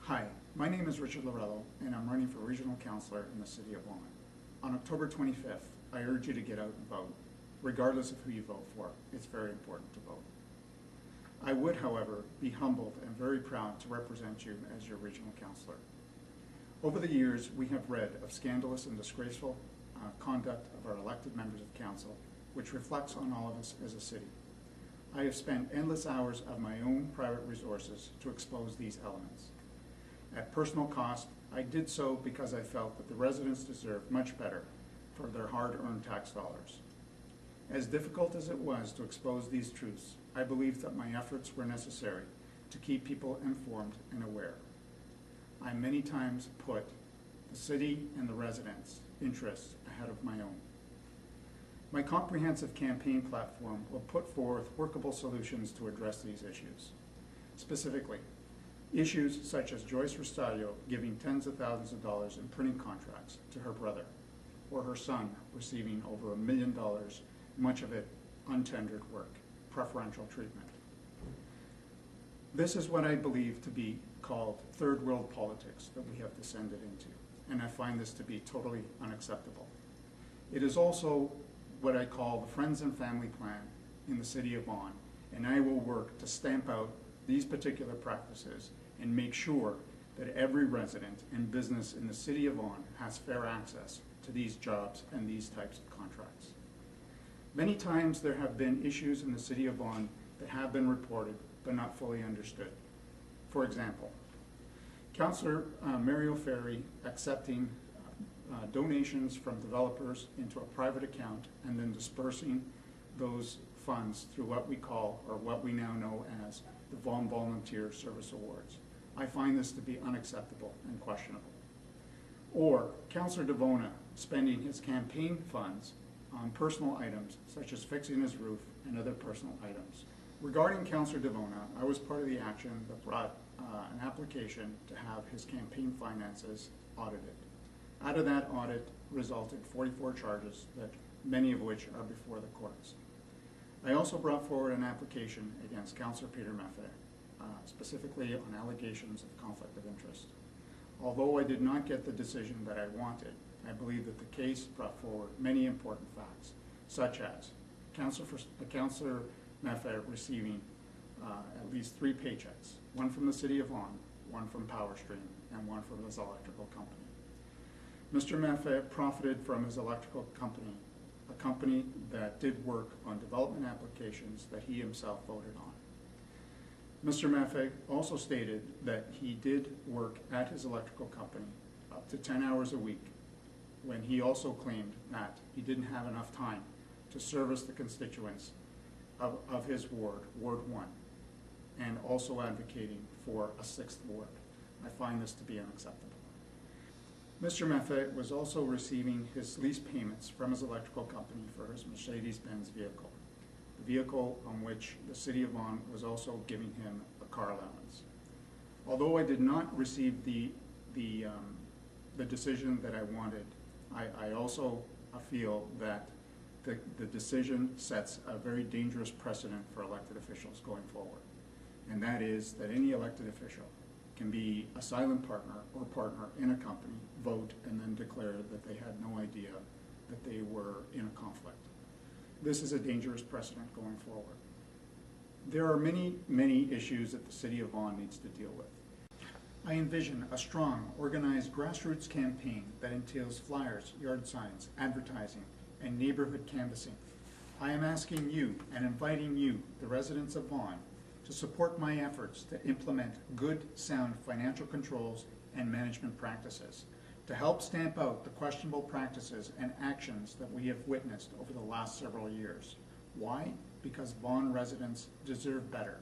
Hi, my name is Richard Lorello, and I'm running for Regional Councillor in the City of Vaughan. On October 25th, I urge you to get out and vote. Regardless of who you vote for, it's very important to vote. I would, however, be humbled and very proud to represent you as your Regional Councillor. Over the years, we have read of scandalous and disgraceful conduct of our elected members of council, which reflects on all of us as a city. I have spent endless hours of my own private resources to expose these elements. At personal cost, I did so because I felt that the residents deserve much better for their hard-earned tax dollars. As difficult as it was to expose these truths, I believed that my efforts were necessary to keep people informed and aware. I many times put the city and the residents' interests ahead of my own. My comprehensive campaign platform will put forth workable solutions to address these issues. Specifically, issues such as Joyce Rostadio giving tens of thousands of dollars in printing contracts to her brother, or her son receiving over $1 million, much of it untendered work, preferential treatment. This is what I believe to be called third world politics that we have descended into, and I find this to be totally unacceptable. It is also what I call the friends and family plan in the City of Vaughan, and I will work to stamp out these particular practices and make sure that every resident and business in the City of Vaughan has fair access to these jobs and these types of contracts. Many times there have been issues in the City of Vaughan that have been reported but not fully understood. For example, Councillor Mario Ferry accepting donations from developers into a private account and then dispersing those funds through what we call, or what we now know as, the Vaughan Volunteer Service Awards. I find this to be unacceptable and questionable. Or Councillor Vaughan spending his campaign funds on personal items such as fixing his roof and other personal items. Regarding Councillor Vaughan, I was part of the action that brought an application to have his campaign finances audited. Out of that audit resulted 44 charges, that many of which are before the courts. I also brought forward an application against Councillor Peter Maffei, specifically on allegations of conflict of interest. Although I did not get the decision that I wanted, I believe that the case brought forward many important facts, such as Councillor Maffei receiving at least 3 paychecks, one from the City of Vaughan, one from PowerStream, and one from his electrical company. Mr. Maffei profited from his electrical company, a company that did work on development applications that he himself voted on. Mr. Maffei also stated that he did work at his electrical company up to 10 hours a week, when he also claimed that he didn't have enough time to service the constituents of his ward, Ward 1, and also advocating for a 6th ward. I find this to be unacceptable. Mr. Maffei was also receiving his lease payments from his electrical company for his Mercedes-Benz vehicle, the vehicle on which the City of Vaughan was also giving him a car allowance. Although I did not receive the decision that I wanted, I also feel that the decision sets a very dangerous precedent for elected officials going forward, and that is that any elected official can be a silent partner or partner in a company, vote, and then declare that they had no idea that they were in a conflict. This is a dangerous precedent going forward. There are many, many issues that the City of Vaughan needs to deal with. I envision a strong, organized grassroots campaign that entails flyers, yard signs, advertising, and neighborhood canvassing. I am asking you and inviting you, the residents of Vaughan, to support my efforts to implement good, sound financial controls and management practices, to help stamp out the questionable practices and actions that we have witnessed over the last several years. Why? Because Vaughan residents deserve better.